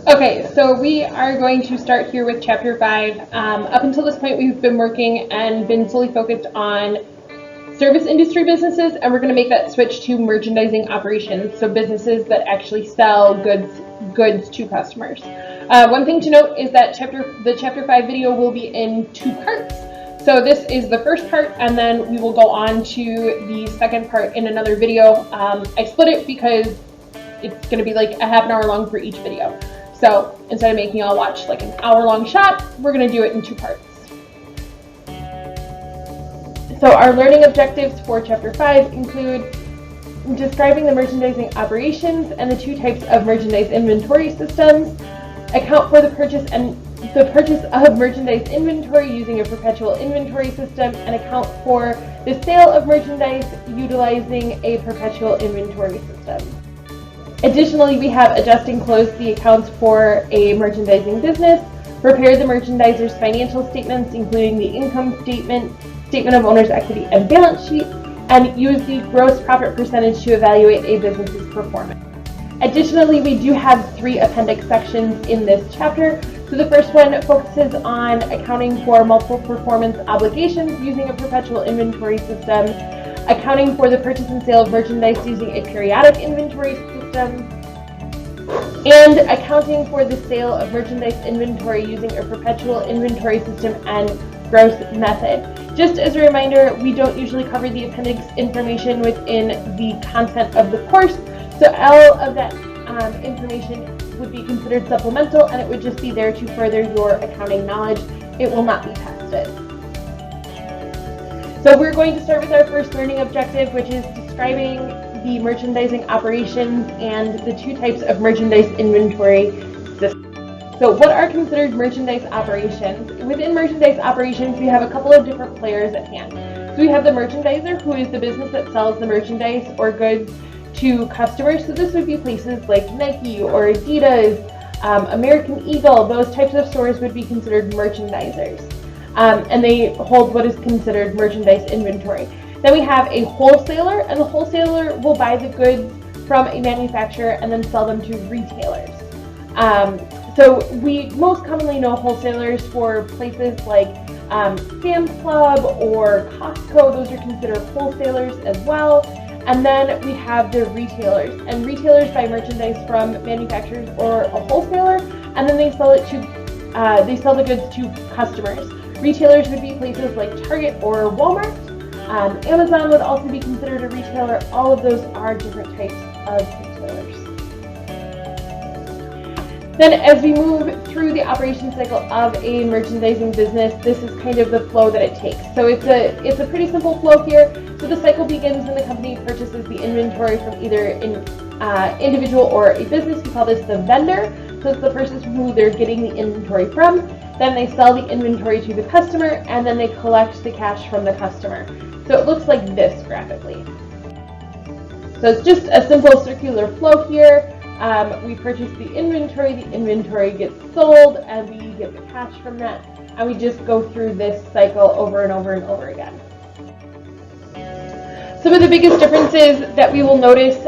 Okay, so we are going to start here with Chapter 5. Up until this point, we've been working and been solely focused on service industry businesses, and we're going to make that switch to merchandising operations, so businesses that actually sell goods to customers. One thing to note is that the Chapter 5 video will be in 2 parts. So this is the first part, and then we will go on to the second part in another video. I split it because it's going to be like a half an hour long for each video. So instead of making y'all watch like an hour-long shot, we're going to do it in 2 parts. So our learning objectives for Chapter 5 include describing the merchandising operations and the 2 types of merchandise inventory systems, account for the purchase of merchandise inventory using a perpetual inventory system, and account for the sale of merchandise utilizing a perpetual inventory system. Additionally, we have adjust and close the accounts for a merchandising business, prepare the merchandiser's financial statements, including the income statement, statement of owner's equity, and balance sheet, and use the gross profit percentage to evaluate a business's performance. Additionally, we do have 3 appendix sections in this chapter. So the first one focuses on accounting for multiple performance obligations using a perpetual inventory system, accounting for the purchase and sale of merchandise using a periodic inventory system, and accounting for the sale of merchandise inventory using a perpetual inventory system and gross method. Just as a reminder, we don't usually cover the appendix information within the content of the course, so all of that information would be considered supplemental, and it would just be there to further your accounting knowledge. It will not be tested. So we're going to start with our first learning objective, which is describing the merchandising operations and the 2 types of merchandise inventory systems. So what are considered merchandise operations? Within merchandise operations, we have a couple of different players at hand. So we have the merchandiser, who is the business that sells the merchandise or goods to customers. So this would be places like Nike or Adidas, American Eagle. Those types of stores would be considered merchandisers. And they hold what is considered merchandise inventory. Then we have a wholesaler, and the wholesaler will buy the goods from a manufacturer and then sell them to retailers. So we most commonly know wholesalers for places like Sam's Club or Costco. Those are considered wholesalers as well. And then we have the retailers, and retailers buy merchandise from manufacturers or a wholesaler, and then they sell the goods to customers. Retailers would be places like Target or Walmart. Amazon would also be considered a retailer. All of those are different types of retailers. Then as we move through the operation cycle of a merchandising business, this is kind of the flow that it takes. So it's a pretty simple flow here. So the cycle begins when the company purchases the inventory from either an individual or a business. We call this the vendor. So it's the person who they're getting the inventory from. Then they sell the inventory to the customer, and then they collect the cash from the customer. So it looks like this graphically. So it's just a simple circular flow here. We purchase the inventory gets sold, and we get the cash from that, and we just go through this cycle over and over and over again. Some of the biggest differences that we will notice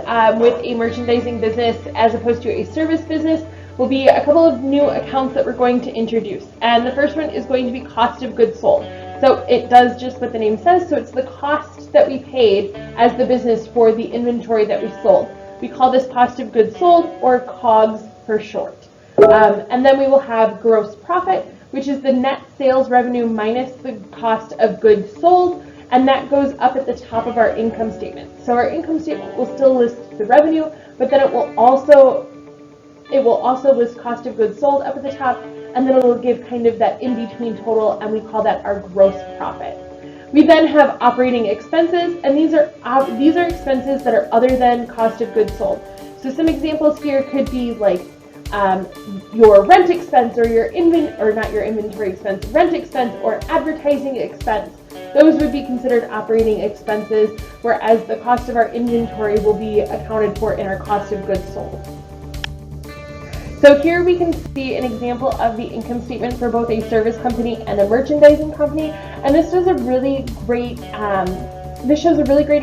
with a merchandising business as opposed to a service business will be a couple of new accounts that we're going to introduce. And the first one is going to be cost of goods sold. So it does just what the name says, so it's the cost that we paid as the business for the inventory that we sold. We call this cost of goods sold, or COGS for short. And then we will have gross profit, which is the net sales revenue minus the cost of goods sold, and that goes up at the top of our income statement. So our income statement will still list the revenue, but then it will also list cost of goods sold up at the top, and then it will give kind of that in-between total, and we call that our gross profit. We then have operating expenses, and these are expenses that are other than cost of goods sold. So some examples here could be like your rent expense, or rent expense or advertising expense. Those would be considered operating expenses, whereas the cost of our inventory will be accounted for in our cost of goods sold. So here we can see an example of the income statement for both a service company and a merchandising company, and this shows a really great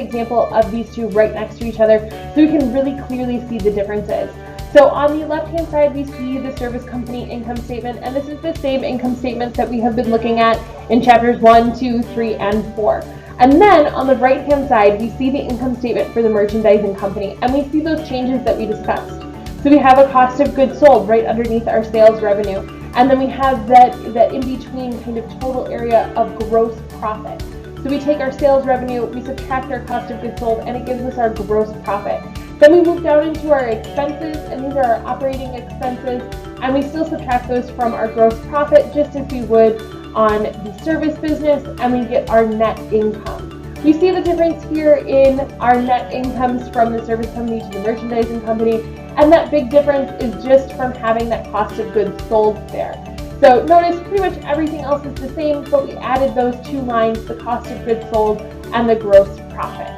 example of these two right next to each other, so we can really clearly see the differences. So on the left-hand side, we see the service company income statement, and this is the same income statement that we have been looking at in chapters 1, 2, 3, and 4. And then on the right-hand side, we see the income statement for the merchandising company, and we see those changes that we discussed. So we have a cost of goods sold right underneath our sales revenue, and then we have that in-between kind of total area of gross profit. So we take our sales revenue, we subtract our cost of goods sold, and it gives us our gross profit. Then we move down into our expenses, and these are our operating expenses, and we still subtract those from our gross profit just as we would on the service business, and we get our net income. We see the difference here in our net incomes from the service company to the merchandising company, and that big difference is just from having that cost of goods sold there. So notice pretty much everything else is the same, but we added those two lines, the cost of goods sold and the gross profit.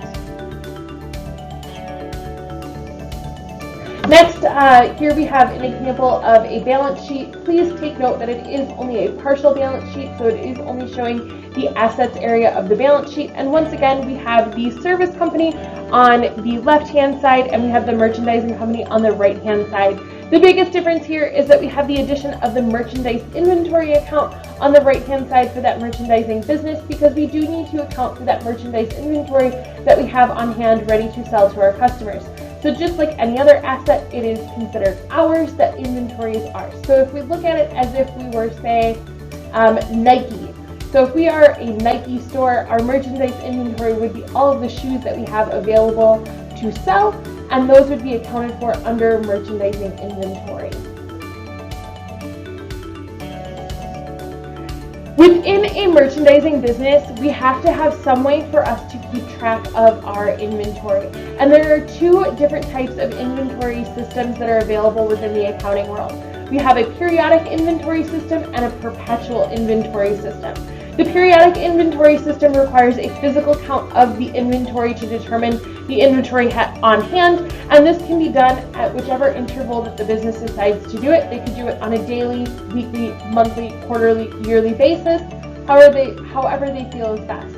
Next, here we have an example of a balance sheet. Please take note that it is only a partial balance sheet, so it is only showing the assets area of the balance sheet. And once again, we have the service company on the left-hand side, and we have the merchandising company on the right-hand side. The biggest difference here is that we have the addition of the merchandise inventory account on the right-hand side for that merchandising business, because we do need to account for that merchandise inventory that we have on hand ready to sell to our customers. So just like any other asset, it is considered ours, that inventory is ours. So if we look at it as if we were, say, Nike. So if we are a Nike store, our merchandise inventory would be all of the shoes that we have available to sell, and those would be accounted for under merchandising inventory. Within a merchandising business, we have to have some way for us to keep track of our inventory. And there are two different types of inventory systems that are available within the accounting world. We have a periodic inventory system and a perpetual inventory system. The periodic inventory system requires a physical count of the inventory to determine the inventory on hand, and this can be done at whichever interval that the business decides to do it. They could do it on a daily, weekly, monthly, quarterly, yearly basis, however they feel is best.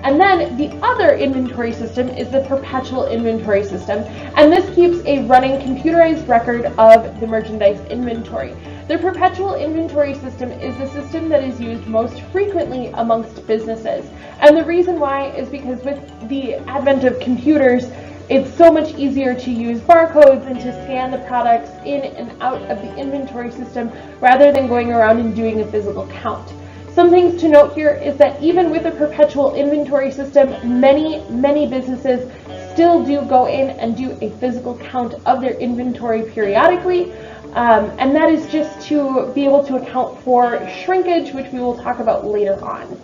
And then the other inventory system is the perpetual inventory system, and this keeps a running computerized record of the merchandise inventory. The perpetual inventory system is the system that is used most frequently amongst businesses. And the reason why is because with the advent of computers, it's so much easier to use barcodes and to scan the products in and out of the inventory system rather than going around and doing a physical count. Some things to note here is that even with a perpetual inventory system, many businesses still do go in and do a physical count of their inventory periodically. And that is just to be able to account for shrinkage, which we will talk about later on.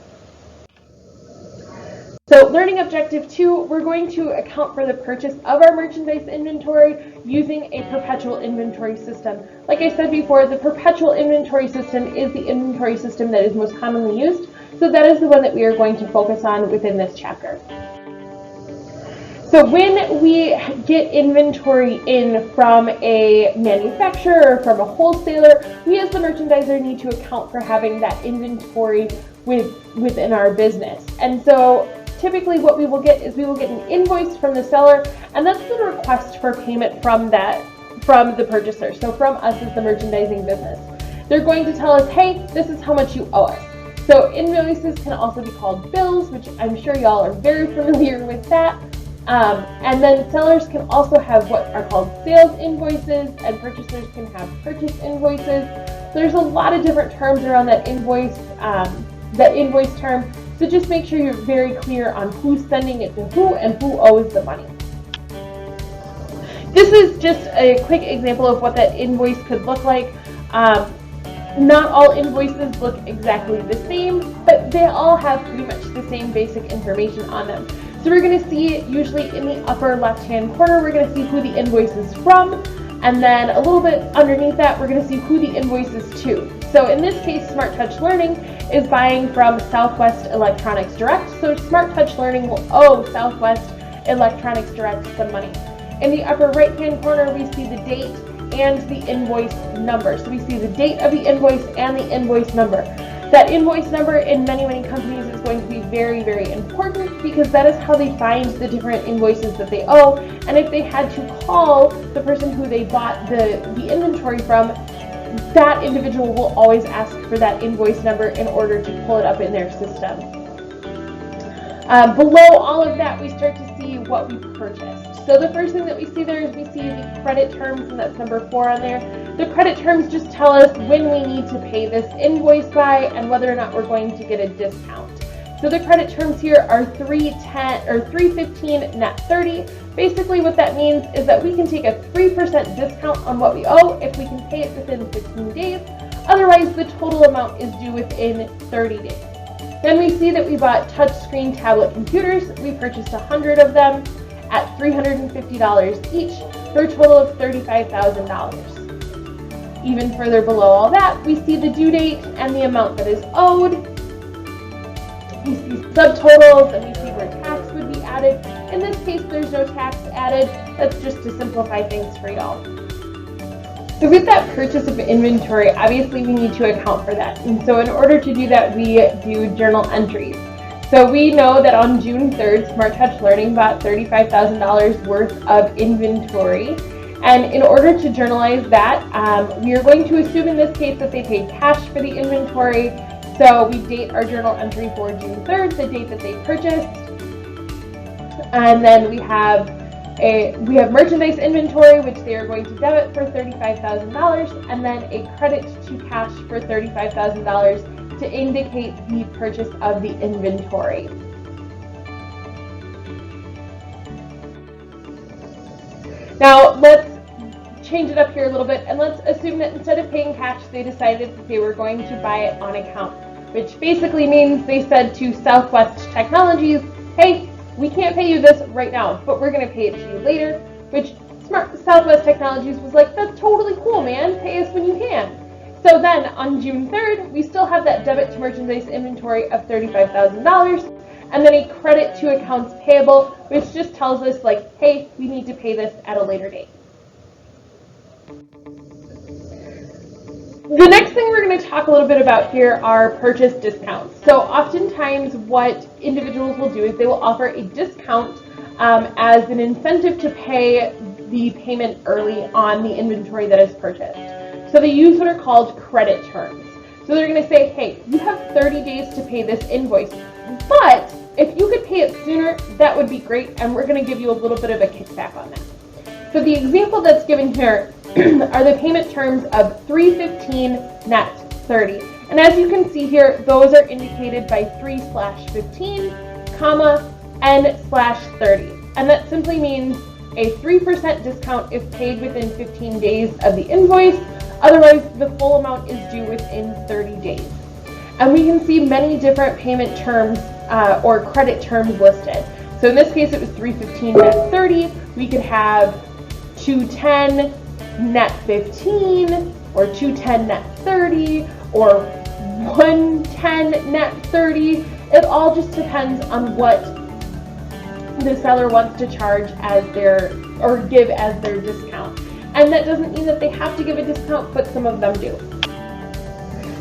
So learning objective 2, we're going to account for the purchase of our merchandise inventory using a perpetual inventory system. Like I said before, the perpetual inventory system is the inventory system that is most commonly used, so that is the one that we are going to focus on within this chapter. So when we get inventory in from a manufacturer or from a wholesaler, we as the merchandiser need to account for having that inventory within our business. And so typically what we will get is we will get an invoice from the seller, and that's the request for payment from the purchaser, so from us as the merchandising business. They're going to tell us, hey, this is how much you owe us. So invoices can also be called bills, which I'm sure y'all are very familiar with that. And then sellers can also have what are called sales invoices, and purchasers can have purchase invoices. There's a lot of different terms around that invoice term, so just make sure you're very clear on who's sending it to who and who owes the money. This is just a quick example of what that invoice could look like. Not all invoices look exactly the same, but they all have pretty much the same basic information on them. So we're going to see, usually in the upper left-hand corner, we're going to see who the invoice is from, and then a little bit underneath that, we're going to see who the invoice is to. So in this case, Smart Touch Learning is buying from Southwest Electronics Direct, so Smart Touch Learning will owe Southwest Electronics Direct some money. In the upper right-hand corner, we see the date and the invoice number. So we see the date of the invoice and the invoice number. That invoice number in many companies is going to be very, very important because that is how they find the different invoices that they owe. And if they had to call the person who they bought the inventory from, that individual will always ask for that invoice number in order to pull it up in their system. Below all of that, we start to see what we purchased. So the first thing that we see there is we see the credit terms, and that's number 4 on there. The credit terms just tell us when we need to pay this invoice by and whether or not we're going to get a discount. So the credit terms here are $315 net 30. Basically what that means is that we can take a 3% discount on what we owe if we can pay it within 15 days. Otherwise, the total amount is due within 30 days. Then we see that we bought touchscreen tablet computers. We purchased 100 of them at $350 each for a total of $35,000. Even further below all that, we see the due date and the amount that is owed. We see subtotals and we see where tax would be added. In this case, there's no tax added. That's just to simplify things for y'all. So with that purchase of inventory, obviously we need to account for that. And so in order to do that, we do journal entries. So we know that on June 3rd, Smart Touch Learning bought $35,000 worth of inventory. And in order to journalize that, we are going to assume in this case that they paid cash for the inventory. So we date our journal entry for June 3rd, the date that they purchased. And then we have merchandise inventory, which they are going to debit for $35,000, and then a credit to cash for $35,000 to indicate the purchase of the inventory. Now let's change it up here a little bit, and let's assume that instead of paying cash, they decided that they were going to buy it on account, which basically means they said to Southwest Technologies, hey, we can't pay you this right now, but we're going to pay it to you later, which Southwest Technologies was like, that's totally cool, man. Pay us when you can. So then on June 3rd, we still have that debit to merchandise inventory of $35,000, and then a credit to accounts payable, which just tells us like, hey, we need to pay this at a later date. The next thing we're going to talk a little bit about here are purchase discounts. So oftentimes what individuals will do is they will offer a discount as an incentive to pay the payment early on the inventory that is purchased. So they use what are called credit terms. So they're going to say, hey, you have 30 days to pay this invoice, but if you could pay it sooner, that would be great, and we're going to give you a little bit of a kickback on that. So the example that's given here are the payment terms of $315 net 30. And as you can see here, those are indicated by 3/15, comma, N/30. And that simply means a 3% discount if paid within 15 days of the invoice. Otherwise, the full amount is due within 30 days. And we can see many different payment terms or credit terms listed. So in this case, it was $315 net 30. We could have $210 net 15, or $210 net 30, or $110 net 30. It all just depends on what the seller wants to charge as their, or give as their discount. And that doesn't mean that they have to give a discount, but some of them do.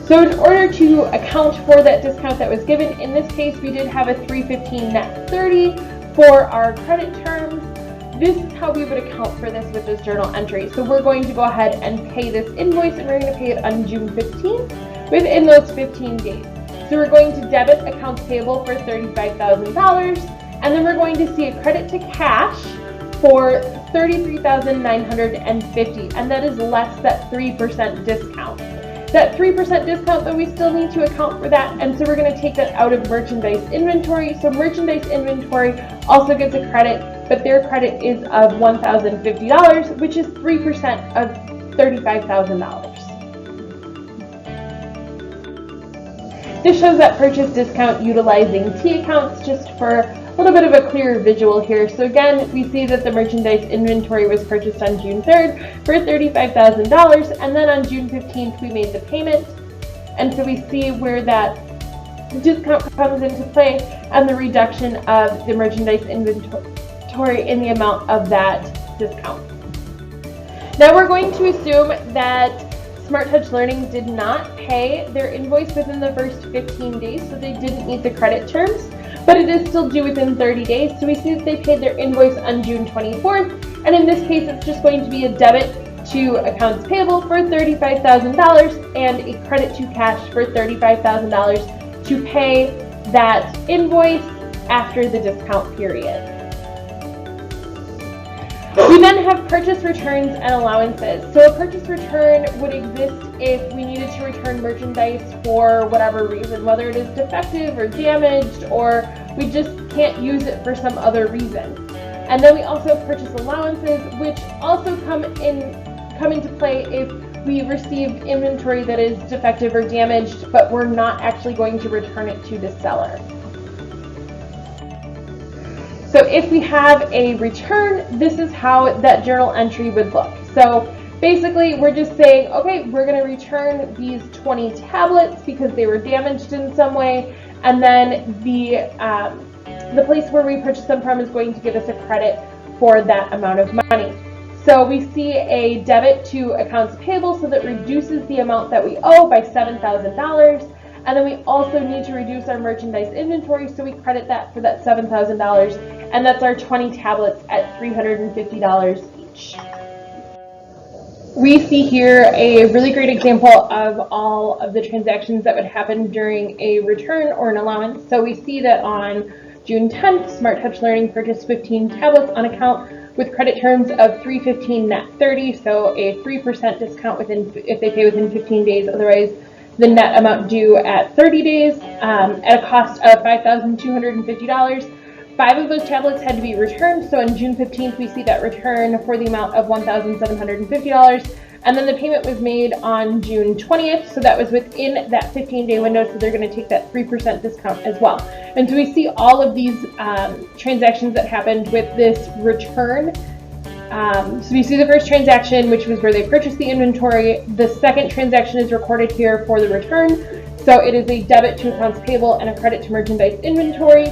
So in order to account for that discount that was given, in this case we did have a $315 net 30 for our credit terms. This is how we would account for this with this journal entry. So we're going to go ahead and pay this invoice, and we're going to pay it on June 15th within those 15 days. So we're going to debit accounts payable for $35,000, and then we're going to see a credit to cash for $33,950, and that is less that 3% discount. That 3% discount, though, we still need to account for that, and so we're going to take that out of merchandise inventory. So merchandise inventory also gets a credit, but their credit is of $1,050, which is 3% of $35,000. This shows that purchase discount utilizing T accounts, just for a little bit of a clearer visual here. So again, we see that the merchandise inventory was purchased on June 3rd for $35,000, and then on June 15th we made the payment. And so we see where that discount comes into play and the reduction of the merchandise inventory in the amount of that discount. Now we're going to assume that Smart Touch Learning did not pay their invoice within the first 15 days, so they didn't meet the credit terms. but it is still due within 30 days. So we see that they paid their invoice on June 24th, and in this case it's just going to be a debit to accounts payable for $35,000 and a credit to cash for $35,000 to pay that invoice after the discount period. We then have purchase returns and allowances. So a purchase return would exist if we needed to return merchandise for whatever reason, whether it is defective or damaged, or we just can't use it for some other reason. And then we also have purchase allowances, which also come into play if we receive inventory that is defective or damaged, but we're not actually going to return it to the seller. So if we have a return, this is how that journal entry would look. So basically we're just saying, okay, we're going to return these 20 tablets because they were damaged in some way, and then the place where we purchased them from is going to give us a credit for that amount of money. So we see a debit to accounts payable, so that reduces the amount that we owe by $7,000. And then we also need to reduce our merchandise inventory, so we credit that for that $7,000, and that's our 20 tablets at $350 each. We see here a really great example of all of the transactions that would happen during a return or an allowance. So we see that on June 10th, Smart Touch Learning purchased 15 tablets on account with credit terms of $315 net 30, so a 3% discount if they pay within 15 days. Otherwise, the net amount due at 30 days at a cost of $5,250. 5 of those tablets had to be returned, so on June 15th we see that return for the amount of $1,750, and then the payment was made on June 20th, so that was within that 15-day window, so they're going to take that 3% discount as well. And so we see all of these transactions that happened with this return. So we see the first transaction, which was where they purchased the inventory. The second transaction is recorded here for the return. So it is a debit to accounts payable and a credit to merchandise inventory.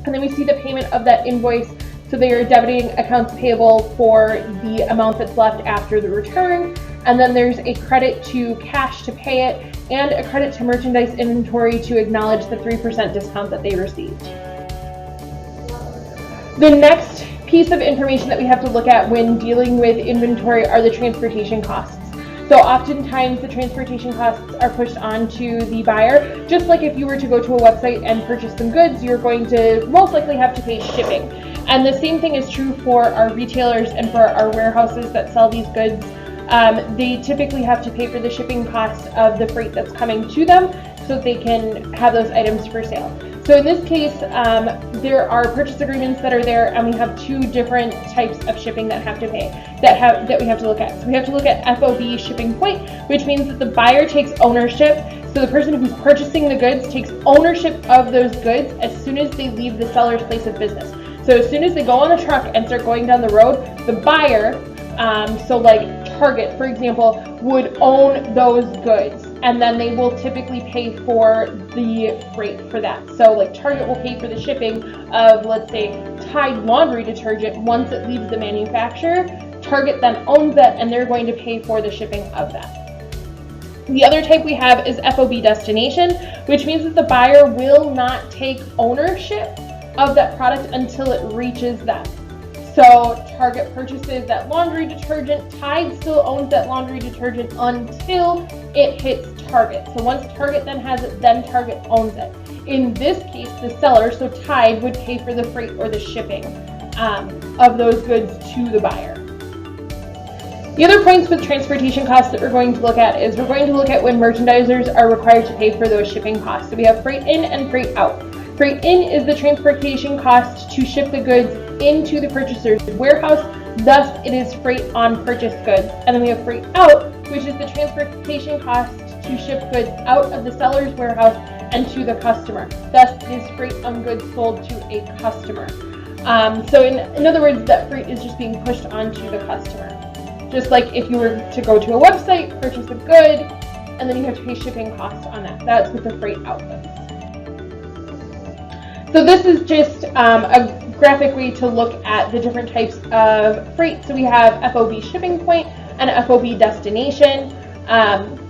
And then we see the payment of that invoice. So they are debiting accounts payable for the amount that's left after the return. And then there's a credit to cash to pay it and a credit to merchandise inventory to acknowledge the 3% discount that they received. The next piece of information that we have to look at when dealing with inventory are the transportation costs. So oftentimes the transportation costs are pushed onto the buyer. Just like if you were to go to a website and purchase some goods, you're going to most likely have to pay shipping. And the same thing is true for our retailers and for our warehouses that sell these goods. They typically have to pay for the shipping cost of the freight that's coming to them so they can have those items for sale. So in this case, there are purchase agreements that are there, and we have 2 different types of shipping that have to pay, that we have to look at. So we have to look at FOB shipping point, which means that the buyer takes ownership. So the person who's purchasing the goods takes ownership of those goods as soon as they leave the seller's place of business. So as soon as they go on the truck and start going down the road, the buyer, so like Target, for example, would own those goods, and then they will typically pay for the freight for that. So like Target will pay for the shipping of, let's say, Tide laundry detergent once it leaves the manufacturer. Target then owns that, and they're going to pay for the shipping of that. The other type we have is FOB destination, which means that the buyer will not take ownership of that product until it reaches them. So Target purchases that laundry detergent, Tide still owns that laundry detergent until it hits Target. So once Target then has it, then Target owns it. In this case, the seller, so Tide, would pay for the freight or the shipping of those goods to the buyer. The other points with transportation costs that we're going to look at is we're going to look at when merchandisers are required to pay for those shipping costs. So we have freight in and freight out. Freight in is the transportation cost to ship the goods into the purchaser's warehouse, thus it is freight on purchased goods. And then we have freight out, which is the transportation cost to ship goods out of the seller's warehouse and to the customer. Thus it is freight on goods sold to a customer. So in other words, that freight is just being pushed onto the customer. Just like if you were to go to a website, purchase a good, and then you have to pay shipping costs on that. That's what the freight out is. So this is just a graphic way to look at the different types of freight. So we have FOB shipping point and FOB destination.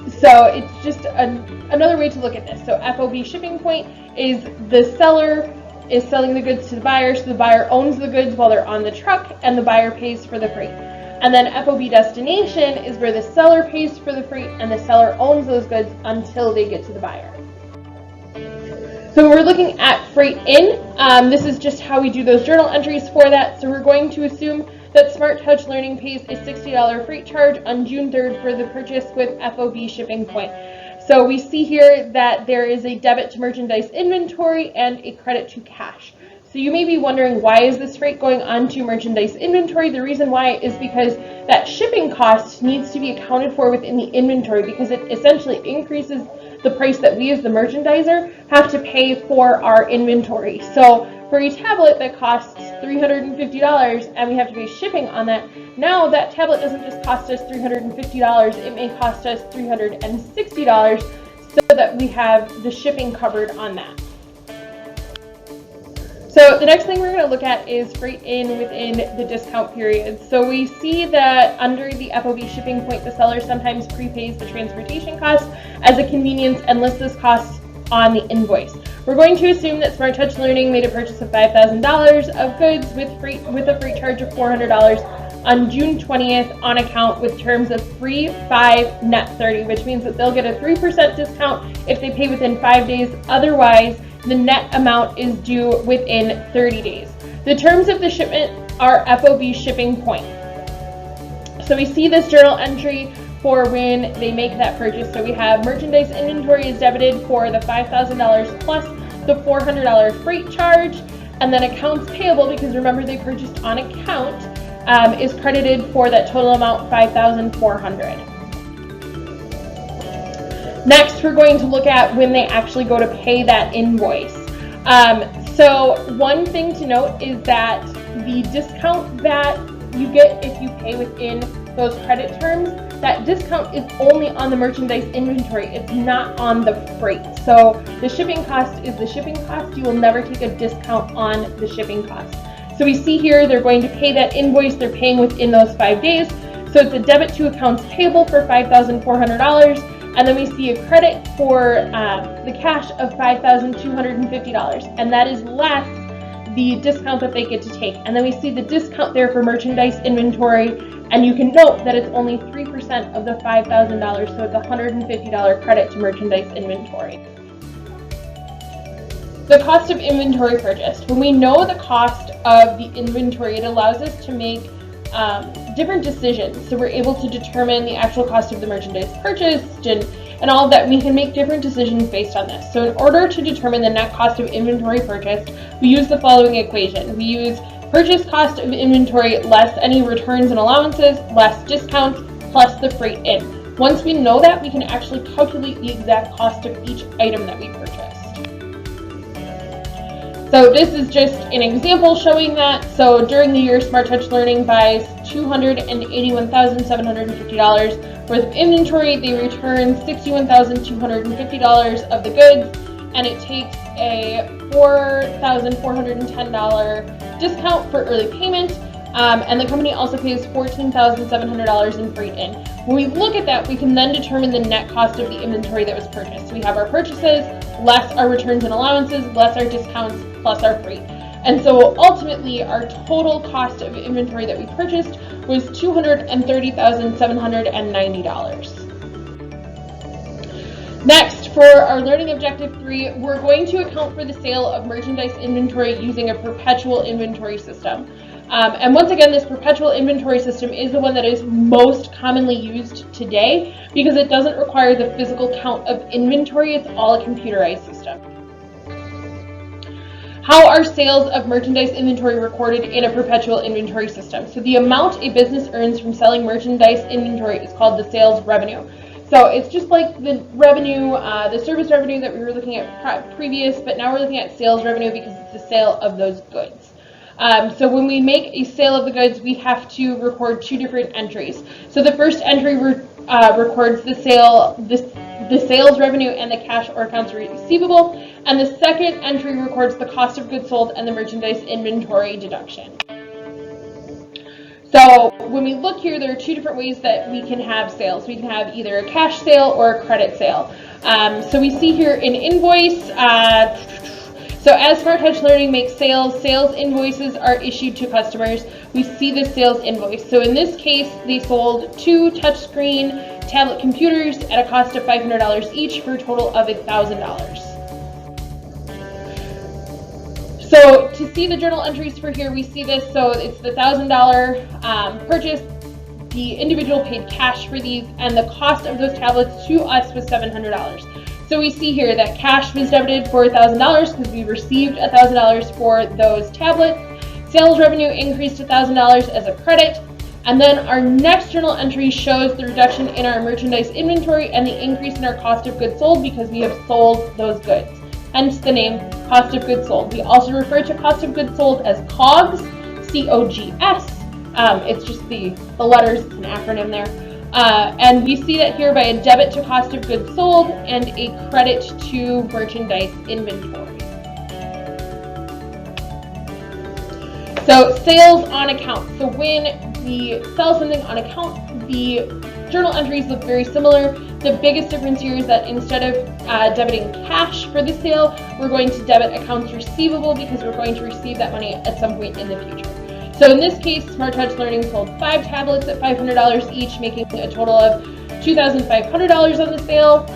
So it's just another way to look at this. So FOB shipping point is the seller is selling the goods to the buyer, so the buyer owns the goods while they're on the truck, and the buyer pays for the freight. And then FOB destination is where the seller pays for the freight, and the seller owns those goods until they get to the buyer. So we're looking at freight in. This is just how we do those journal entries for that. So we're going to assume that Smart Touch Learning pays a $60 freight charge on June 3rd for the purchase with FOB shipping point. So we see here that there is a debit to merchandise inventory and a credit to cash. So you may be wondering, why is this freight going on to merchandise inventory? The reason why is because that shipping cost needs to be accounted for within the inventory, because it essentially increases the price that we as the merchandiser have to pay for our inventory. So for a tablet that costs $350 and we have to pay shipping on that, now that tablet doesn't just cost us $350, it may cost us $360 so that we have the shipping covered on that. So the next thing we're going to look at is freight in within the discount period. So we see that under the FOB shipping point, the seller sometimes prepays the transportation cost as a convenience and lists this cost on the invoice. We're going to assume that Smart Touch Learning made a purchase of $5,000 of goods with a freight charge of $400 on June 20th on account with terms of free 5 net 30, which means that they'll get a 3% discount if they pay within 5 days. Otherwise, the net amount is due within 30 days. The terms of the shipment are FOB shipping point. So we see this journal entry for when they make that purchase. So we have merchandise inventory is debited for the $5,000 plus the $400 freight charge, and then accounts payable, because remember they purchased on account, is credited for that total amount, $5,400. Next, we're going to look at when they actually go to pay that invoice. So one thing to note is that the discount that you get if you pay within those credit terms, that discount is only on the merchandise inventory. It's not on the freight. So the shipping cost is the shipping cost. You will never take a discount on the shipping cost. So we see here they're going to pay that invoice. They're paying within those 5 days. So it's a debit to accounts payable for $5,400. And then we see a credit for the cash of $5,250, and that is less the discount that they get to take. And then we see the discount there for merchandise inventory, and you can note that it's only 3% of the $5,000, so it's a $150 credit to merchandise inventory. The cost of inventory purchased. When we know the cost of the inventory, it allows us to make different decisions. So we're able to determine the actual cost of the merchandise purchased and all of that. We can make different decisions based on this. So in order to determine the net cost of inventory purchased, we use the following equation. We use purchase cost of inventory less any returns and allowances, less discounts, plus the freight in. Once we know that, we can actually calculate the exact cost of each item that we purchased. So this is just an example showing that. So during the year, Smart Touch Learning buys $281,750 worth of inventory. They return $61,250 of the goods, and it takes a $4,410 discount for early payment. And the company also pays $14,700 in freight in. When we look at that, we can then determine the net cost of the inventory that was purchased. So we have our purchases, less our returns and allowances, less our discounts, plus our freight. And so ultimately, our total cost of inventory that we purchased was $230,790. Next, for our learning objective 3, we're going to account for the sale of merchandise inventory using a perpetual inventory system. And once again, this perpetual inventory system is the one that is most commonly used today because it doesn't require the physical count of inventory. It's all a computerized system. How are sales of merchandise inventory recorded in a perpetual inventory system? So the amount a business earns from selling merchandise inventory is called the sales revenue. So it's just like the revenue, the service revenue that we were looking at previous, but now we're looking at sales revenue because it's the sale of those goods. So when we make a sale of the goods, we have to record 2 different entries. So the first entry records the sales revenue and the cash or accounts receivable, and the second entry records the cost of goods sold and the merchandise inventory deduction. So when we look here, there are two different ways that we can have sales. We can have either a cash sale or a credit sale. So we see here an invoice. So as Smart Touch Learning makes sales invoices are issued to customers. We see the sales invoice. So in this case, they sold 2 touchscreen tablet computers at a cost of $500 each for a total of $1,000. So to see the journal entries for here, we see this. So it's the $1,000 purchase. The individual paid cash for these, and the cost of those tablets to us was $700. So we see here that cash was debited for $1,000 because we received $1,000 for those tablets. Sales revenue increased to $1,000 as a credit. And then our next journal entry shows the reduction in our merchandise inventory and the increase in our cost of goods sold because we have sold those goods. Hence the name cost of goods sold. We also refer to cost of goods sold as COGS, C-O-G-S. It's just the letters, it's an acronym there. And we see that here by a debit to cost of goods sold and a credit to merchandise inventory. So sales on account. So when we sell something on account, the journal entries look very similar. The biggest difference here is that instead of debiting cash for the sale, we're going to debit accounts receivable because we're going to receive that money at some point in the future. So in this case, Smart Touch Learning sold 5 tablets at $500 each, making a total of $2,500 on the sale,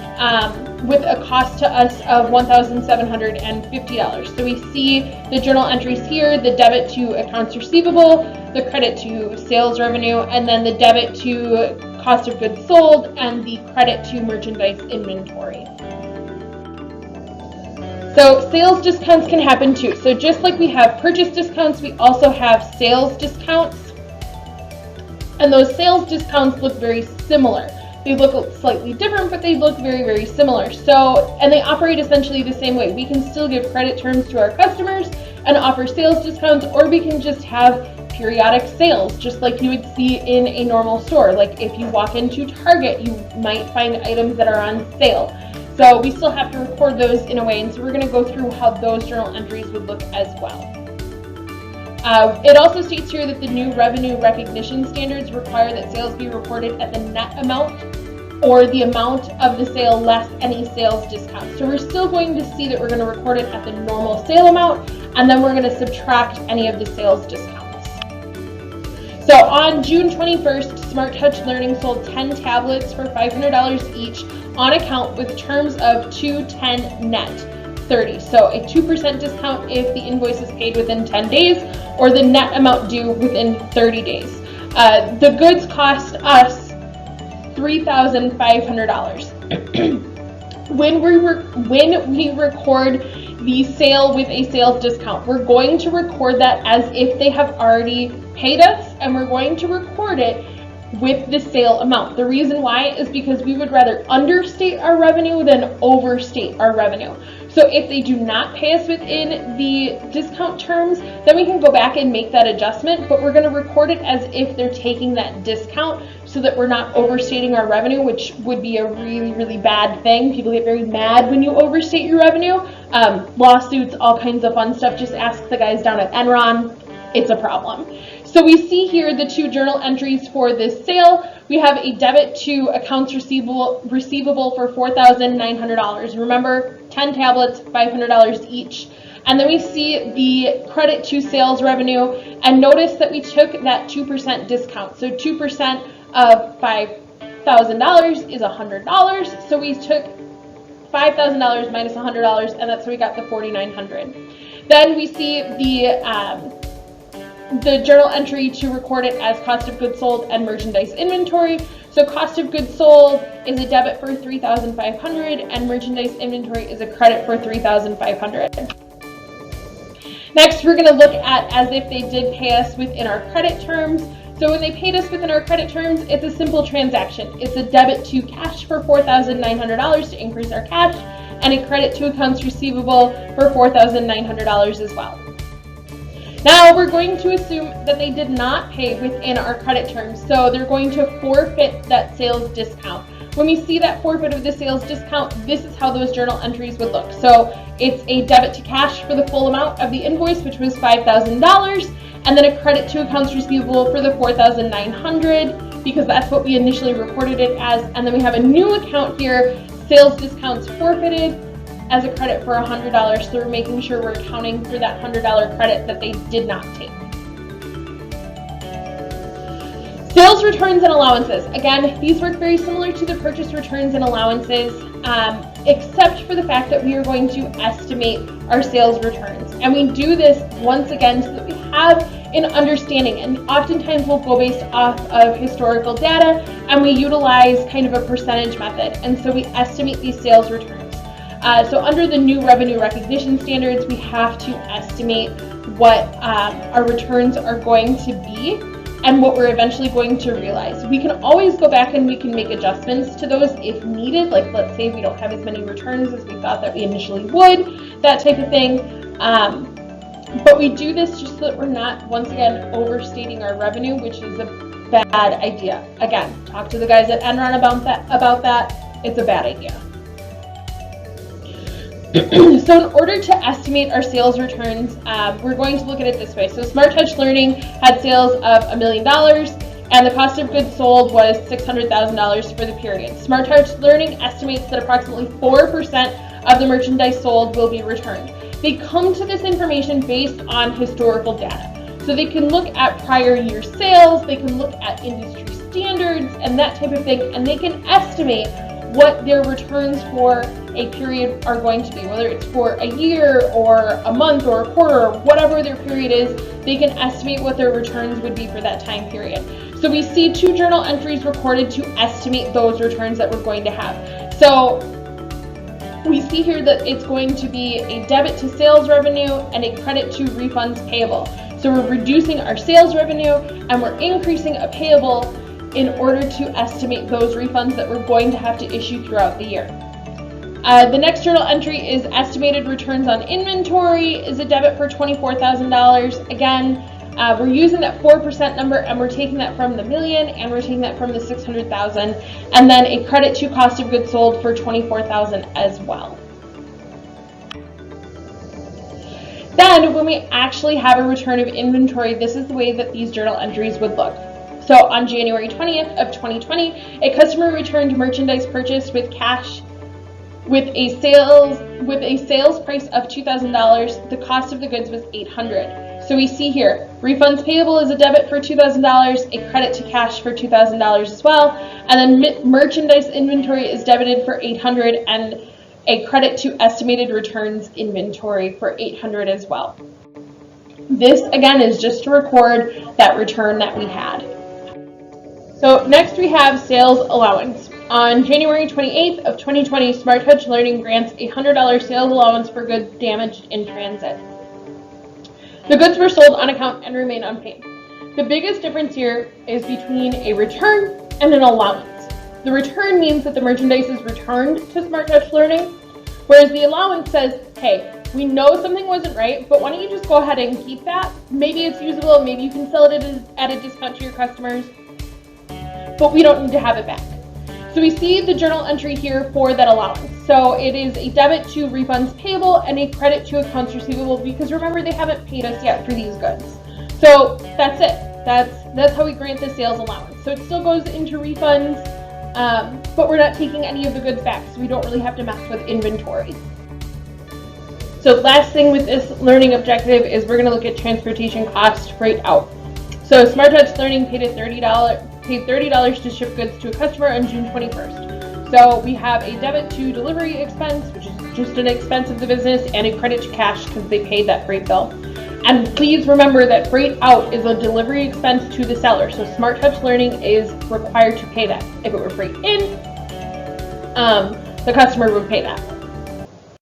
with a cost to us of $1,750. So we see the journal entries here, the debit to accounts receivable, the credit to sales revenue, and then the debit to cost of goods sold, and the credit to merchandise inventory. So sales discounts can happen too. So just like we have purchase discounts, we also have sales discounts. And those sales discounts look very similar. They look slightly different, but they look very, very similar. So, and they operate essentially the same way. We can still give credit terms to our customers and offer sales discounts, or we can just have periodic sales, just like you would see in a normal store. Like if you walk into Target, you might find items that are on sale. So we still have to record those in a way, and so we're going to go through how those journal entries would look as well. It also states here that the new revenue recognition standards require that sales be reported at the net amount or the amount of the sale less any sales discount. So we're still going to see that we're going to record it at the normal sale amount, and then we're going to subtract any of the sales discounts. So on June 21st, Smart Touch Learning sold 10 tablets for $500 each on account with terms of 210 net 30. So a 2% discount if the invoice is paid within 10 days or the net amount due within 30 days. The goods cost us $3,500. When we record the sale with a sales discount, we're going to record that as if they have already paid us, and we're going to record it with the sale amount. The reason why is because we would rather understate our revenue than overstate our revenue. So if they do not pay us within the discount terms, then we can go back and make that adjustment, but we're going to record it as if they're taking that discount so that we're not overstating our revenue, which would be a really, really bad thing. People get very mad when you overstate your revenue. Lawsuits, all kinds of fun stuff. Just ask the guys down at Enron. It's a problem. So we see here the two journal entries for this sale. We have a debit to accounts receivable for $4,900. Remember, 10 tablets, $500 each. And then we see the credit to sales revenue. And notice that we took that 2% discount. So 2% of $5,000 is $100. So we took $5,000 minus $100, and that's how we got the $4,900. Then we see the journal entry to record it as cost of goods sold and merchandise inventory. So cost of goods sold is a debit for $3,500 and merchandise inventory is a credit for $3,500. Next, we're going to look at as if they did pay us within our credit terms. So when they paid us within our credit terms, it's a simple transaction. It's a debit to cash for $4,900 to increase our cash, and a credit to accounts receivable for $4,900 as well. Now we're going to assume that they did not pay within our credit terms, so they're going to forfeit that sales discount. When we see that forfeit of the sales discount, this is how those journal entries would look. So it's a debit to cash for the full amount of the invoice, which was $5,000, and then a credit to accounts receivable for the $4,900 because that's what we initially reported it as, and then we have a new account here, sales discounts forfeited, as a credit for $100, so we're making sure we're accounting for that $100 credit that they did not take. Sales returns and allowances. Again, these work very similar to the purchase returns and allowances, except for the fact that we are going to estimate our sales returns. And we do this once again so that we have an understanding, and oftentimes we'll go based off of historical data and we utilize kind of a percentage method, and so we estimate these sales returns. So under the new revenue recognition standards, we have to estimate what our returns are going to be and what we're eventually going to realize. We can always go back and we can make adjustments to those if needed, like let's say we don't have as many returns as we thought that we initially would, that type of thing. But we do this just so that we're not, once again, overstating our revenue, which is a bad idea. Again, talk to the guys at Enron about that. It's a bad idea. So in order to estimate our sales returns, we're going to look at it this way. So Smart Touch Learning had sales of $1 million and the cost of goods sold was $600,000 for the period. Smart Touch Learning estimates that approximately 4% of the merchandise sold will be returned. They come to this information based on historical data. So they can look at prior year sales, they can look at industry standards and that type of thing, and they can estimate what their returns for a period are going to be, whether it's for a year or a month or a quarter or whatever their period is. They can estimate what their returns would be for that time period. So we see 2 journal entries recorded to estimate those returns that we're going to have. So we see here that it's going to be a debit to sales revenue and a credit to refunds payable. So we're reducing our sales revenue and we're increasing a payable in order to estimate those refunds that we're going to have to issue throughout the year. The next journal entry is estimated returns on inventory is a debit for $24,000. Again, we're using that 4% number and we're taking that from the million and we're taking that from the 600,000, and then a credit to cost of goods sold for 24,000 as well. Then when we actually have a return of inventory, this is the way that these journal entries would look. So on January 20th of 2020, a customer returned merchandise purchased with cash with a sales price of $2,000. The cost of the goods was $800. So we see here, refunds payable is a debit for $2,000, a credit to cash for $2,000 as well, and then merchandise inventory is debited for $800 and a credit to estimated returns inventory for $800 as well. This again is just to record that return that we had. So next we have sales allowance. On January 28th of 2020, Smart Touch Learning grants a $100 sales allowance for goods damaged in transit. The goods were sold on account and remain unpaid. The biggest difference here is between a return and an allowance. The return means that the merchandise is returned to Smart Touch Learning, whereas the allowance says, hey, we know something wasn't right, but why don't you just go ahead and keep that? Maybe it's usable, maybe you can sell it at a discount to your customers, but we don't need to have it back. So we see the journal entry here for that allowance. So it is a debit to refunds payable and a credit to accounts receivable, because remember, they haven't paid us yet for these goods. So that's it. That's how we grant the sales allowance. So it still goes into refunds, but we're not taking any of the goods back, so we don't really have to mess with inventory. So last thing with this learning objective is we're going to look at transportation cost freight out. So Smart Touch Learning paid $30 to ship goods to a customer on June 21st. So we have a debit to delivery expense, which is just an expense of the business, and a credit to cash because they paid that freight bill. And please remember that freight out is a delivery expense to the seller. So Smart Touch Learning is required to pay that. If it were freight in, the customer would pay that.